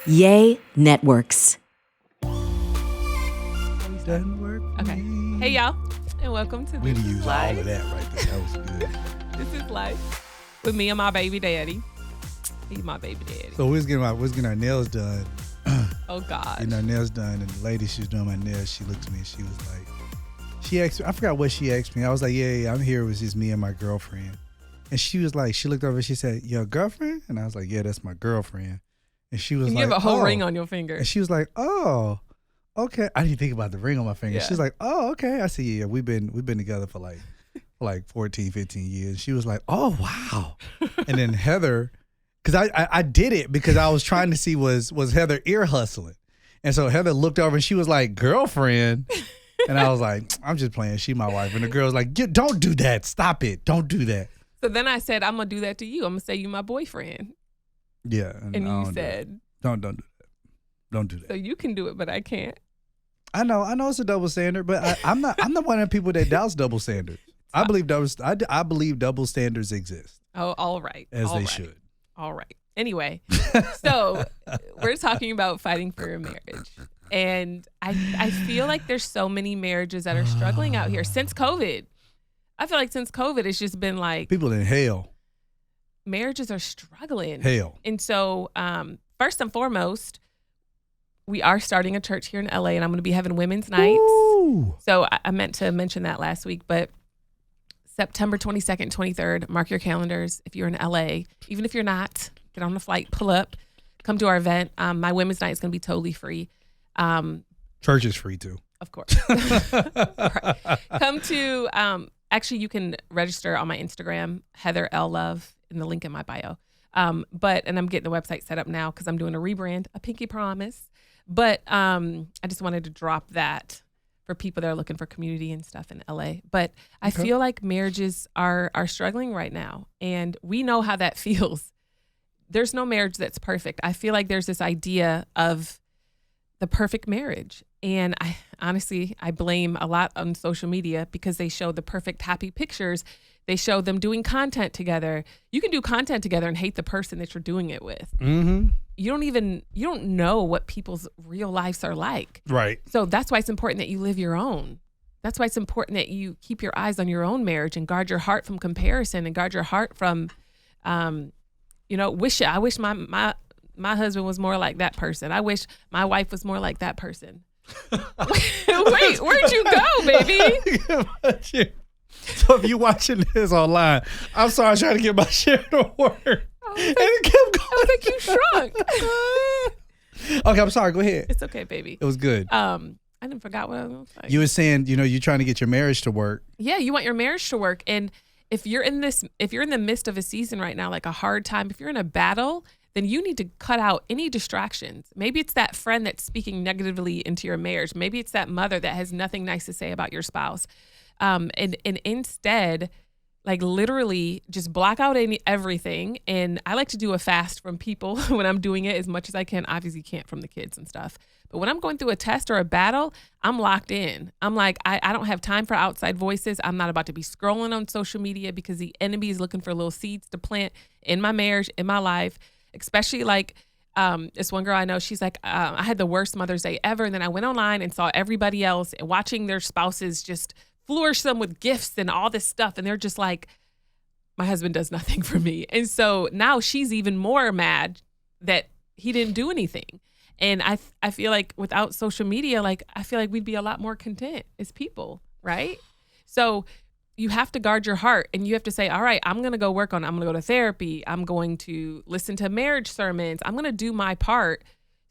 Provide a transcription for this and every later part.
Yay Networks. Doesn't work. Okay. Hey, y'all, and welcome to We This to Is use all Life. of that right there. That was good. This is Life with me and my baby daddy. He's my baby daddy. So we was getting our nails done. Oh, God. Getting our nails done, and the lady she was doing my nails, she looked at me and she was like, she asked me, I forgot what she asked me. I was like, yeah, I'm here. It was just me and my girlfriend. And she was like, she looked over and she said, your girlfriend? And I was like, yeah, that's my girlfriend. And she was And like, you have a whole oh. ring on your finger. And she was like, oh, okay. I didn't think about the ring on my finger. Yeah. She's like, oh, okay. I see. Yeah, we've been together for like 14, 15 years. She was like, oh, wow. And then Heather, because I did it because I was trying to see was Heather ear hustling. And so Heather looked over and she was like, girlfriend. And I was like, I'm just playing. She my wife. And the girl was like, don't do that. Stop it. Don't do that. So then I said, I'm going to do that to you. I'm going to say you my boyfriend. Yeah. And I you don't do said, that. Don't do that. Don't do that. so you can do it, but I can't. I know it's a double standard, but I'm not one of the people that doubts double standards. I believe double standards exist. Oh, all right. As all they right. should. All right. Anyway, so we're talking about fighting for your marriage. And I feel like there's so many marriages that are struggling out here since COVID. I feel like since COVID, it's just been like People in hell. marriages are struggling. Hell. And so first and foremost, we are starting a church here in LA, and I'm going to be having women's nights. Ooh. So I meant to mention that last week, but September 22nd, 23rd, mark your calendars. If you're in LA, even if you're not, get on the flight, pull up, come to our event. My women's night is going to be totally free. Church is free too. Of course. Right. Come to, actually you can register on my Instagram, Heather L Love, in the link in my bio. And I'm getting the website set up now because I'm doing a rebrand, a pinky promise. But I just wanted to drop that for people that are looking for community and stuff in LA. But I feel like marriages are struggling right now. And we know how that feels. There's no marriage that's perfect. I feel like there's this idea of the perfect marriage. And I honestly blame a lot on social media because they show the perfect happy pictures. They show them doing content together. You can do content together and hate the person that you're doing it with. Mm-hmm. You don't know what people's real lives are like. Right. So that's why it's important that you live your own. That's why it's important that you keep your eyes on your own marriage and guard your heart from comparison and guard your heart from, I wish my husband was more like that person. I wish my wife was more like that person. Wait, where'd you go, baby? So if you're watching this online, I'm sorry, I was trying to get my share to work. And it kept going. I was like, you shrunk. Okay, I'm sorry. Go ahead. It's okay, baby. It was good. I didn't forgot what I was going to say. You were saying, you're trying to get your marriage to work. Yeah, you want your marriage to work. And if you're in the midst of a season right now, like a hard time, if you're in a battle, then you need to cut out any distractions. Maybe it's that friend that's speaking negatively into your marriage. Maybe it's that mother that has nothing nice to say about your spouse. And instead, like literally just block out everything. And I like to do a fast from people when I'm doing it as much as I can. Obviously can't from the kids and stuff. But when I'm going through a test or a battle, I'm locked in. I'm like, I don't have time for outside voices. I'm not about to be scrolling on social media because the enemy is looking for little seeds to plant in my marriage, in my life. Especially like this one girl I know, she's like, I had the worst Mother's Day ever. And then I went online and saw everybody else watching their spouses just flourish them with gifts and all this stuff. And they're just like, my husband does nothing for me. And so now she's even more mad that he didn't do anything. And I feel like without social media, like I feel like we'd be a lot more content as people, right? So you have to guard your heart and you have to say, all right, I'm going to go work on it. I'm going to go to therapy. I'm going to listen to marriage sermons. I'm going to do my part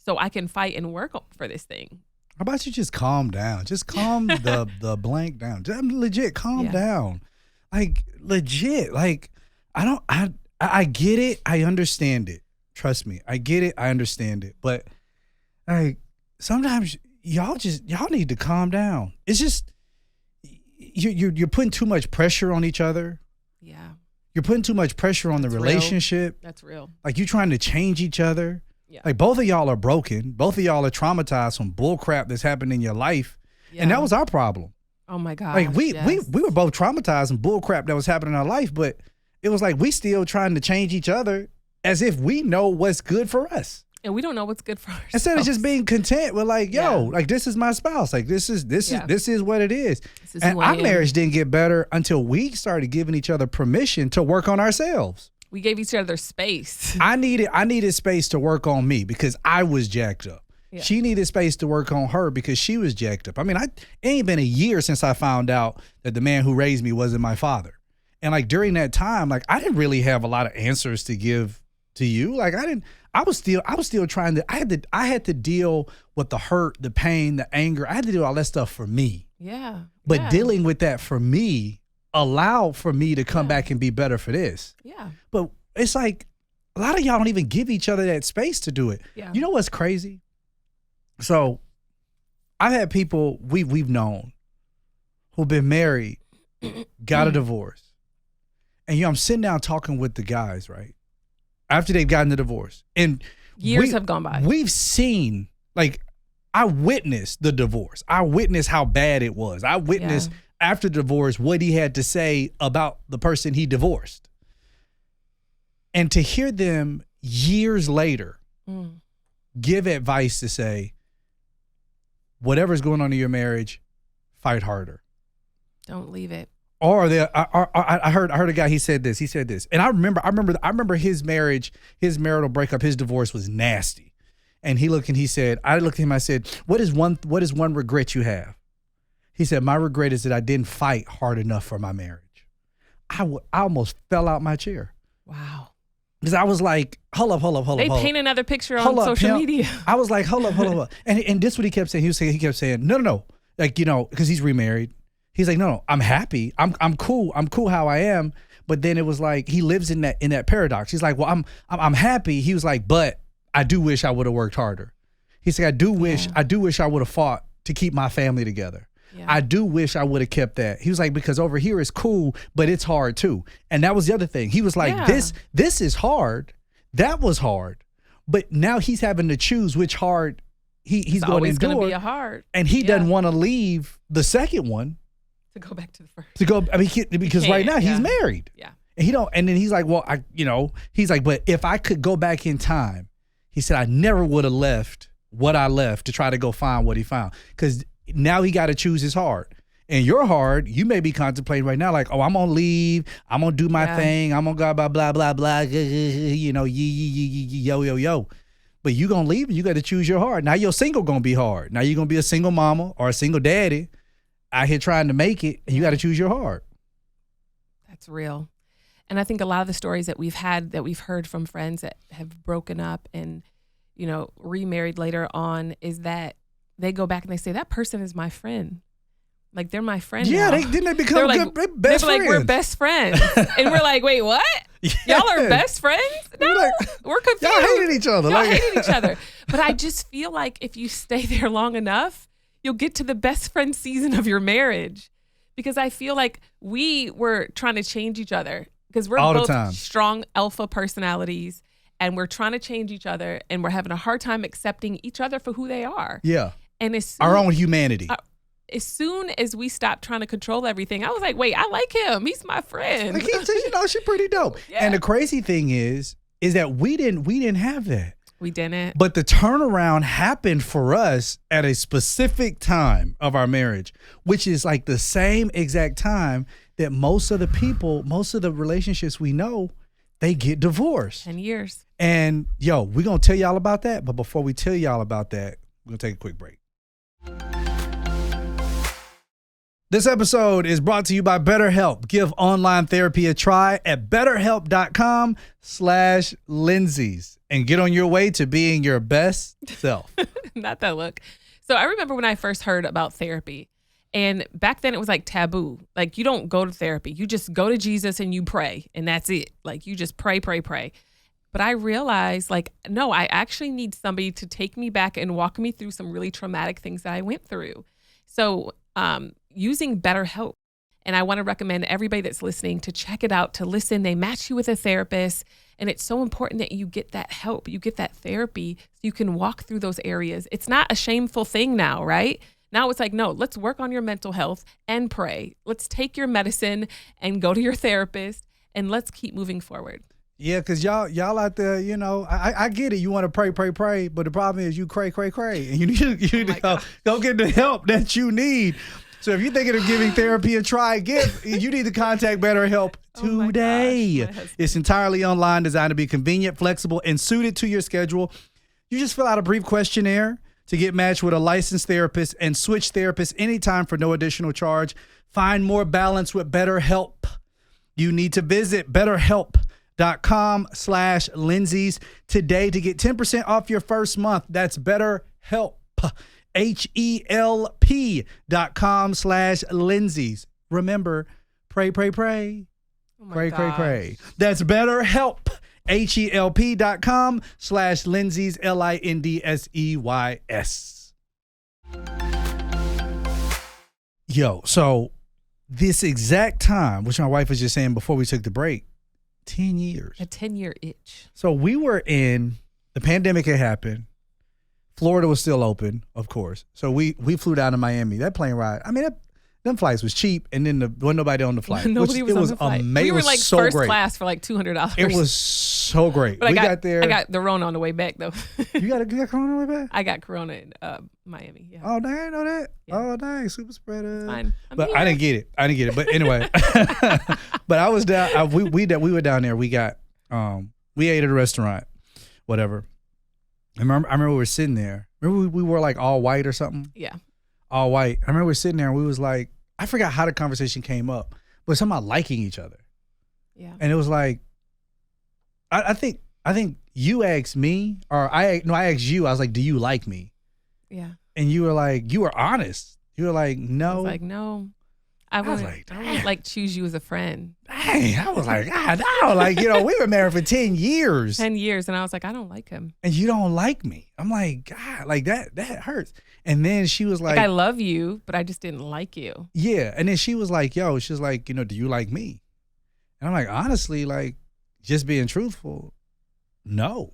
so I can fight and work for this thing. How about you just calm down? Just calm the blank down. Just legit calm down. Like legit. Like I get it. I understand it. Trust me. I get it. I understand it. But like sometimes y'all need to calm down. It's just you're putting too much pressure on each other. Yeah. You're putting too much pressure on the relationship. That's real. Like you trying to change each other. Yeah. Like both of y'all are broken. Both of y'all are traumatized from bull crap that's happened in your life. Yeah. And that was our problem. Oh my God. Like we were both traumatized and bull crap that was happening in our life, but it was like we still trying to change each other as if we know what's good for us. And we don't know what's good for ourselves. Instead of just being content with like, yo, like this is my spouse. Like this is what it is. And our marriage didn't get better until we started giving each other permission to work on ourselves. We gave each other space. I needed space to work on me because I was jacked up. Yeah. She needed space to work on her because she was jacked up. I mean, it ain't been a year since I found out that the man who raised me wasn't my father. And like during that time, like I didn't really have a lot of answers to give to you. Like I was still trying to, I had to deal with the hurt, the pain, the anger. I had to do all that stuff for me. Yeah. But dealing with that for me allowed for me to come back and be better for this. Yeah. But it's like a lot of y'all don't even give each other that space to do it. Yeah. You know what's crazy? So I've had people we've known who've been married, got a divorce. And I'm sitting down talking with the guys, right? After they've gotten the divorce. And years have gone by. We've seen, like, I witnessed the divorce. I witnessed how bad it was. I witnessed after the divorce what he had to say about the person he divorced. And to hear them years later give advice to say, whatever's going on in your marriage, fight harder. Don't leave it. Or I heard a guy, he said this, and I remember his marriage, his marital breakup, his divorce was nasty. And I looked at him, I said, what is one regret you have? He said, my regret is that I didn't fight hard enough for my marriage. I almost fell out my chair. Wow. Because I was like, hold up. They paint another picture on social media. I was like, hold up. And this is what he kept saying. He kept saying, no. Like, because he's remarried. He's like, no, I'm happy. I'm cool. I'm cool how I am. But then it was like, he lives in that paradox. He's like, well, I'm happy. He was like, but I do wish I would have worked harder. He said, I do wish I would have fought to keep my family together. Yeah. I do wish I would have kept that. He was like, because over here it's cool, but it's hard too. And that was the other thing. He was like, this is hard. That was hard. But now he's having to choose which hard he's going to endure. It's going to be a hard. And he doesn't want to leave the second one. To go back to the first. Because right now he's married. Yeah. And then he's like, well, he's like, but if I could go back in time, he said, I never would have left what I left to try to go find what he found. Because now he got to choose his heart. And your heart, you may be contemplating right now, like, oh, I'm going to leave. I'm going to do my thing. I'm going to go blah, blah, blah, yo. But you going to leave and you got to choose your heart. Now your single going to be hard. Now you're going to be a single mama or a single daddy out here trying to make it, and you got to choose your heart. That's real. And I think a lot of the stories that we've heard from friends that have broken up and, remarried later on is that they go back and they say, that person is my friend. Like, they're my friend now. Didn't they become good best friends? Like, we're best friends. And we're like, wait, what? Y'all are best friends? No, we're confused. Y'all hated each other. Y'all hated each other. But I just feel like if you stay there long enough, you'll get to the best friend season of your marriage. Because I feel like we were trying to change each other because we're both strong alpha personalities and we're trying to change each other and we're having a hard time accepting each other for who they are. Yeah. And our own humanity. As soon as we stopped trying to control everything, I was like, wait, I like him. He's my friend. Like she's pretty dope. Yeah. And the crazy thing is that we didn't have that. We didn't. But the turnaround happened for us at a specific time of our marriage, which is like the same exact time that most of the relationships we know, they get divorced. 10 years. And we're going to tell y'all about that. But before we tell y'all about that, we're going to take a quick break. This episode is brought to you by BetterHelp. Give online therapy a try at betterhelp.com/Lindsay's and get on your way to being your best self. Not that look. So I remember when I first heard about therapy, and back then it was like taboo. Like, you don't go to therapy. You just go to Jesus and you pray, and that's it. Like, you just pray. But I realized, like, no, I actually need somebody to take me back and walk me through some really traumatic things that I went through. So, using BetterHelp. And I want to recommend everybody that's listening to check it out, to listen. They match you with a therapist. And it's so important that you get that help. You get that therapy so you can walk through those areas. It's not a shameful thing now, right? Now it's like, no, let's work on your mental health and pray. Let's take your medicine and go to your therapist and let's keep moving forward. Yeah, because y'all out there, I get it. You want to pray, but the problem is you cray. And you need to go get the help that you need. So if you're thinking of giving therapy a try, you need to contact BetterHelp today. It's entirely online, designed to be convenient, flexible, and suited to your schedule. You just fill out a brief questionnaire to get matched with a licensed therapist and switch therapists anytime for no additional charge. Find more balance with BetterHelp. You need to visit BetterHelp.com/Lindsay's today to get 10% off your first month. That's BetterHelp. HELP.com/Lindsay's. Remember, pray. Pray. That's BetterHelp. HELP.com/Lindsay's. LINDSEYS. Yo, so this exact time, which my wife was just saying before we took the break, 10 years. A 10-year itch. So we were the pandemic had happened. Florida was still open, of course. So we flew down to Miami. That plane ride, them flights was cheap, and then wasn't nobody on the flight. Nobody was on the flight. Amazing. We were like so first great. class for like $200. It was so great. But we got there. I got the Rona on the way back, though. You got Corona on the way back? I got Corona in Miami. Yeah. Oh, dang, I know that. Yeah. Oh, dang, super spreader. Fine. But here. I didn't get it. But anyway, but I was down. We were down there. We got we ate at a restaurant, whatever. I remember we were sitting there. Remember we were like all white or something? Yeah. All white. I remember we were sitting there and we was like, I forgot how the conversation came up, but something about liking each other. Yeah. And it was like, I think you asked me, or I asked you, I was like, do you like me? Yeah. And you were like, you were honest. You were like, no. I was like, no. I wouldn't like choose you as a friend. Dang, I was like, God, no. Like, we were married for 10 years. 10 years. And I was like, I don't like him. And you don't like me. I'm like, God, like that hurts. And then she was like, I love you, but I just didn't like you. Yeah. And then she was like, do you like me? And I'm like, honestly, like, just being truthful, no,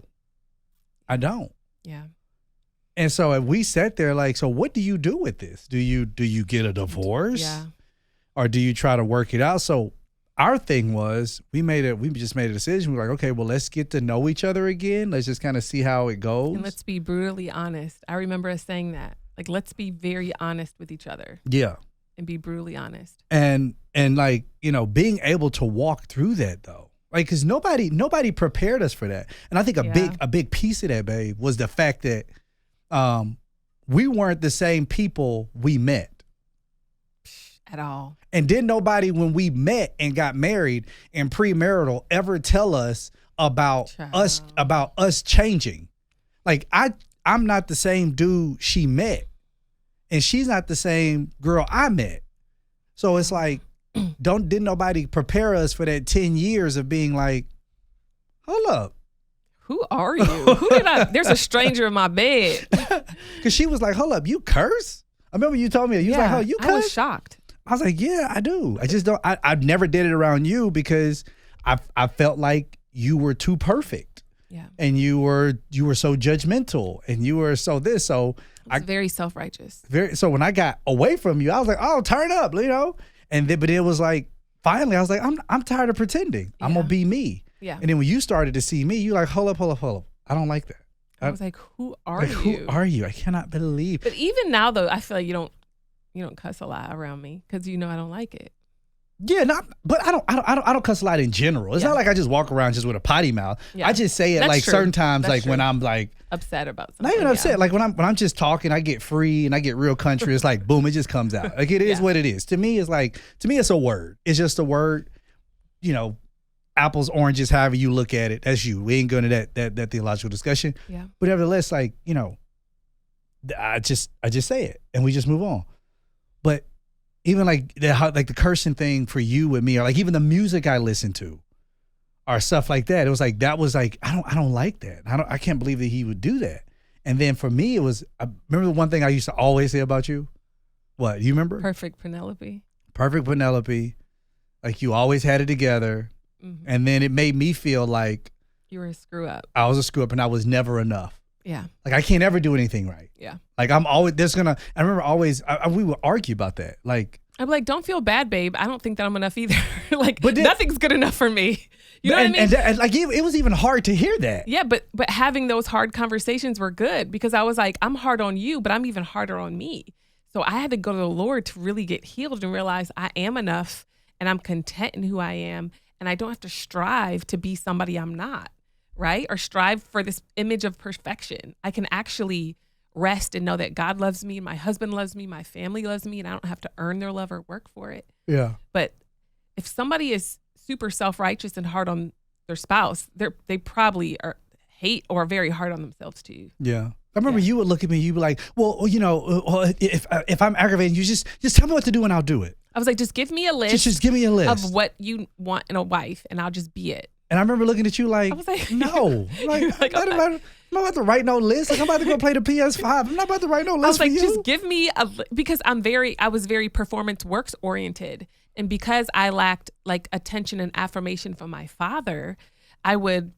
I don't. Yeah. And so if we sat there like, so what do you do with this? Do you get a divorce? Yeah. Or do you try to work it out? So our thing was we just made a decision. We're like, okay, well, let's get to know each other again. Let's just kind of see how it goes. And let's be brutally honest. I remember us saying that. Like, let's be very honest with each other. Yeah. And be brutally honest. And like, being able to walk through that though. Like, because nobody prepared us for that. And I think a big piece of that, babe, was the fact that we weren't the same people we met. At all. And didn't nobody, when we met and got married and premarital, ever tell us about us changing. Like, I'm not the same dude she met, and she's not the same girl I met. So it's like, didn't nobody prepare us for that 10 years of being like, hold up. Who are you? There's a stranger in my bed. Because she was like, hold up, you curse? I remember you told me, you was like, oh, you curse? I was shocked. I was like, yeah, I do. I just don't. I've never did it around you because I felt like you were too perfect. Yeah. And you were so judgmental, and you were so this. So I was very self-righteous. So when I got away from you, I was like, oh, turn up, And then, but it was like, finally, I was like, I'm tired of pretending. Yeah. I'm gonna be me. Yeah. And then when you started to see me, you like, hold up. I don't like that. I was like, who are you? Who are you? I cannot believe. But even now, though, I feel like you don't cuss a lot around me because I don't like it. Yeah, but I don't cuss a lot in general. It's not like I just walk around just with a potty mouth. Yeah. I just say it. That's like true. Certain times, That's like true. when I'm like upset about something. Not even upset. Like when I'm just talking, I get free and I get real country. It's like boom, it just comes out. Like it is what it is. To me, it's a word. It's just a word. Apples, oranges, however you look at it. That's you. We ain't going to that theological discussion. Yeah. But nevertheless, like I just say it and we just move on. But even like the cursing thing for you with me, or like even the music I listen to, or stuff like that. It was like I don't like that. I can't believe that he would do that. And then for me, it was. I remember the one thing I used to always say about you. What, you remember? Perfect Penelope. Perfect Penelope. Like you always had it together. Mm-hmm. And then it made me feel like you were a screw up. I was a screw up, and I was never enough. Yeah. Like I can't ever do anything right. Yeah. Like I'm always I remember always we would argue about that. Like I'm like, don't feel bad, babe. I don't think that I'm enough either. Like, but nothing's good enough for me. You know what I mean? And like it was even hard to hear that. Yeah, but having those hard conversations were good because I was like, I'm hard on you, but I'm even harder on me. So I had to go to the Lord to really get healed and realize I am enough and I'm content in who I am. And I don't have to strive to be somebody I'm not, right? Or strive for this image of perfection. I can actually rest and know that God loves me, my husband loves me, my family loves me, and I don't have to earn their love or work for it. Yeah. But if somebody is super self-righteous and hard on their spouse, they probably hate or are very hard on themselves too. Yeah. I remember you would look at me, you'd be like, well, if I'm aggravating you, just tell me what to do and I'll do it. I was like, just give me a list. Just give me a list of what you want in a wife, and I'll just be it. And I remember looking at you like, I was like no, like, I'm not about to write no list. Like I'm about to go play the PS5. I'm not about to write no list. I was like, for you. just give me because I was very performance works oriented, and because I lacked like attention and affirmation from my father, I would,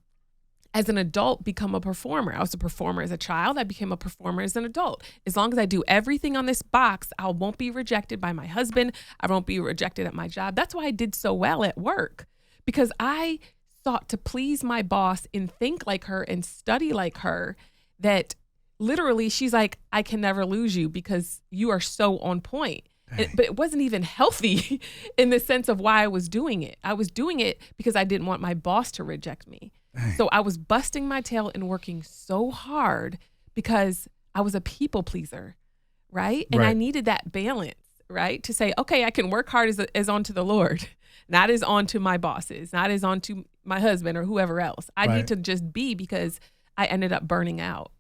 as an adult, become a performer. I was a performer as a child. I became a performer as an adult. As long as I do everything on this box, I won't be rejected by my husband. I won't be rejected at my job. That's why I did so well at work, because I sought to please my boss and think like her and study like her, that literally she's like, I can never lose you because you are so on point. But it wasn't even healthy in the sense of why I was doing it. I was doing it because I didn't want my boss to reject me. Dang. So I was busting my tail and working so hard because I was a people pleaser, right? And I needed that balance, right? To say, okay, I can work hard as onto the Lord, not as onto my bosses, not as onto my husband or whoever else. I need to just be, because I ended up burning out.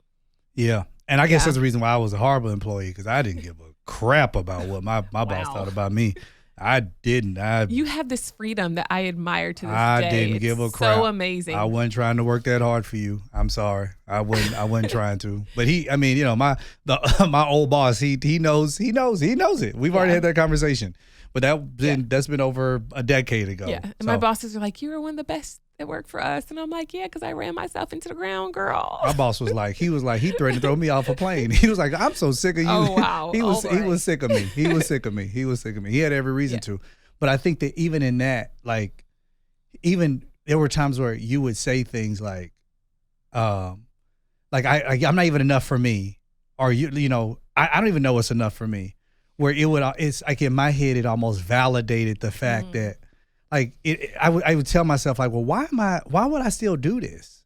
Yeah. And I guess that's the reason why I was a horrible employee, because I didn't give a crap about what my boss thought about me. I didn't. You have this freedom that I admire to this day. I didn't give a crap. So amazing. I wasn't trying to work that hard for you. I'm sorry. I wasn't trying to. But my old boss, he knows it. We've already had that conversation. But that's been over a decade ago. Yeah. And my bosses are like, you were one of the best that worked for us. And I'm like, yeah, because I ran myself into the ground, girl. My boss was like, he threatened to throw me off a plane. He was like, I'm so sick of you. Oh, wow. He was sick of me. He was sick of me. He had every reason to. But I think that even in that, like, even there were times where you would say things like I'm not even enough for me. Or, I don't even know what's enough for me. Where it's like in my head, it almost validated the fact that, like, I would tell myself, like, well, why would I still do this?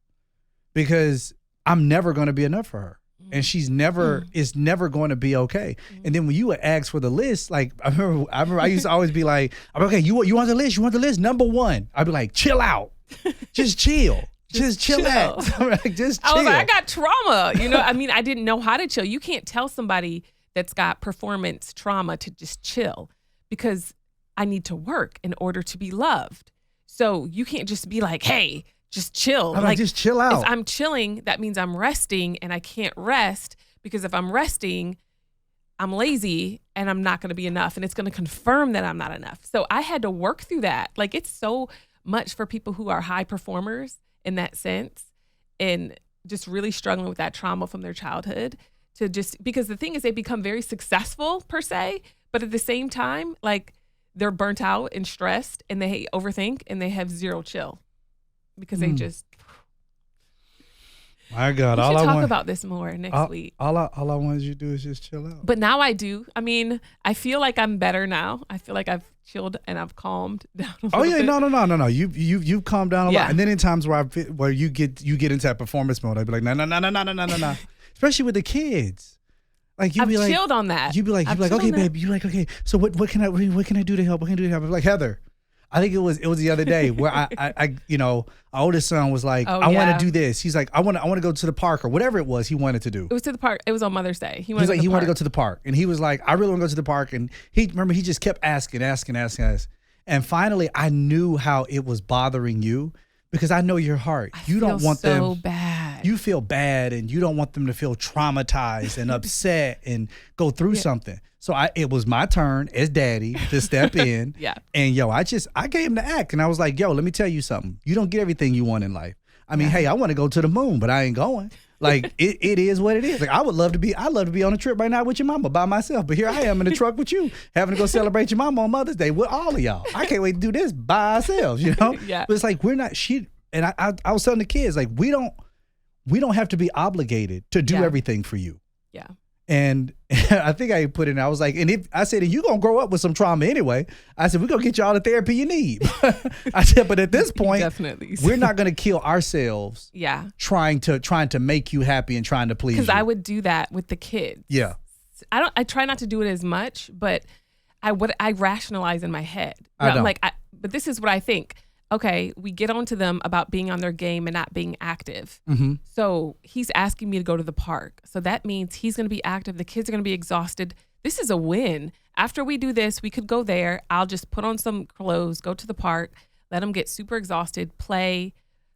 Because I'm never going to be enough for her. And she's never, it's never going to be okay. And then when you would ask for the list, like, I remember I used to always be like, okay, you want the list? You want the list? Number one. I'd be like, chill out. Just chill. Just chill out. Just chill. I was like, I got trauma. I didn't know how to chill. You can't tell somebody that's got performance trauma to just chill, because I need to work in order to be loved. So you can't just be like, hey, just chill. I'm like, just chill out. If I'm chilling, that means I'm resting, and I can't rest, because if I'm resting, I'm lazy and I'm not going to be enough, and it's going to confirm that I'm not enough. So I had to work through that. Like, it's so much for people who are high performers in that sense, and just really struggling with that trauma from their childhood, to just, because the thing is, they become very successful per se, but at the same time, like, they're burnt out and stressed, and they overthink, and they have zero chill because they just. My God, we should talk about this more next week. All I wanted you to do is just chill out. But now I do. I mean, I feel like I'm better now. I feel like I've chilled and I've calmed down a little bit. No. You've calmed down a lot. And then in times where you get into that performance mode, I'd be like, no. Especially with the kids. Like, I've chilled on that. You'd be like, okay, babe. You're like, okay. So what can I do to help? What can I do to help? I'm like, Heather, I think it was the other day where I our oldest son was like, I want to do this. He's like, I want to go to the park or whatever it was he wanted to do. It was to the park. It was on Mother's Day. He wanted to go to the park, and he was like, I really want to go to the park, and he just kept asking. And finally, I knew how it was bothering you, because I know your heart. You don't want them so bad. You feel bad, and you don't want them to feel traumatized and upset and go through something. So it was my turn as daddy to step in. And I gave him the act, and I was like, let me tell you something. You don't get everything you want in life. I mean, hey, I want to go to the moon, but I ain't going. Like it is what it is. Like I love to be on a trip right now with your mama by myself, but here I am in the truck with you, having to go celebrate your mama on Mother's Day with all of y'all. I can't wait to do this by ourselves, you know? Yeah. But it's like and I was telling the kids, like we don't have to be obligated to do everything for you. Yeah. And I think I put in, I was like, and if I said, you're going to grow up with some trauma anyway. I said, we're going to get you all the therapy you need. I said, but at this point, definitely, we're not going to kill ourselves trying to make you happy and trying to please you. Because I would do that with the kids. Yeah. I try not to do it as much, but I rationalize in my head. I'm like, but this is what I think. Okay, we get onto them about being on their game and not being active. Mm-hmm. So he's asking me to go to the park. So that means he's going to be active. The kids are going to be exhausted. This is a win. After we do this, we could go there. I'll just put on some clothes, go to the park, let them get super exhausted, play,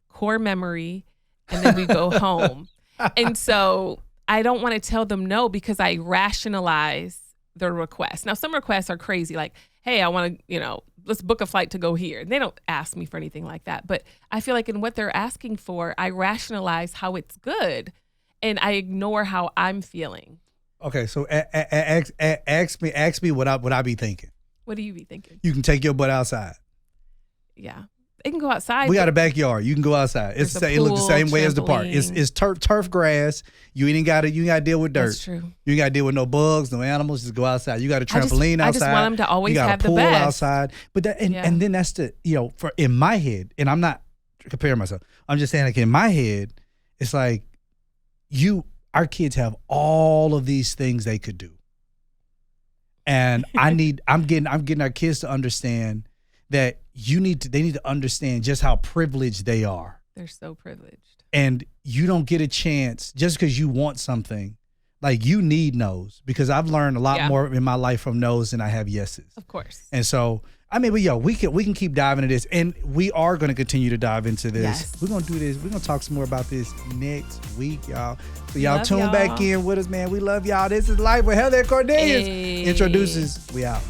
core memory, and then we go home. And so I don't want to tell them no because I rationalize their requests. Now, some requests are crazy, like, hey, I want to, let's book a flight to go here. They don't ask me for anything like that. But I feel like in what they're asking for, I rationalize how it's good and I ignore how I'm feeling. Okay, so ask me what I be thinking. What do you be thinking? You can take your butt outside. Yeah. They can go outside. We got a backyard. You can go outside. It look the same way as the park. It's turf grass. You ain't got to deal with dirt. That's true. You ain't got to deal with no bugs, no animals. Just go outside. You got a trampoline outside. I just want them to always have the best. You got a pool outside. But and then that's for in my head, and I'm not comparing myself. I'm just saying, like, in my head, it's like our kids have all of these things they could do. And I'm getting our kids to understand that they need to understand just how privileged they are. They're so privileged. And you don't get a chance just because you want something. Like, you need no's, because I've learned a lot more in my life from no's than I have yeses. Of course. And so, I mean, but we can keep diving into this, and we are going to continue to dive into this. Yes. We're going to do this. We're going to talk some more about this next week, y'all. So y'all Love tune y'all. back in with us, man. We love y'all. This is Life with Heather and Cornelius. Hey. Introduces. We out.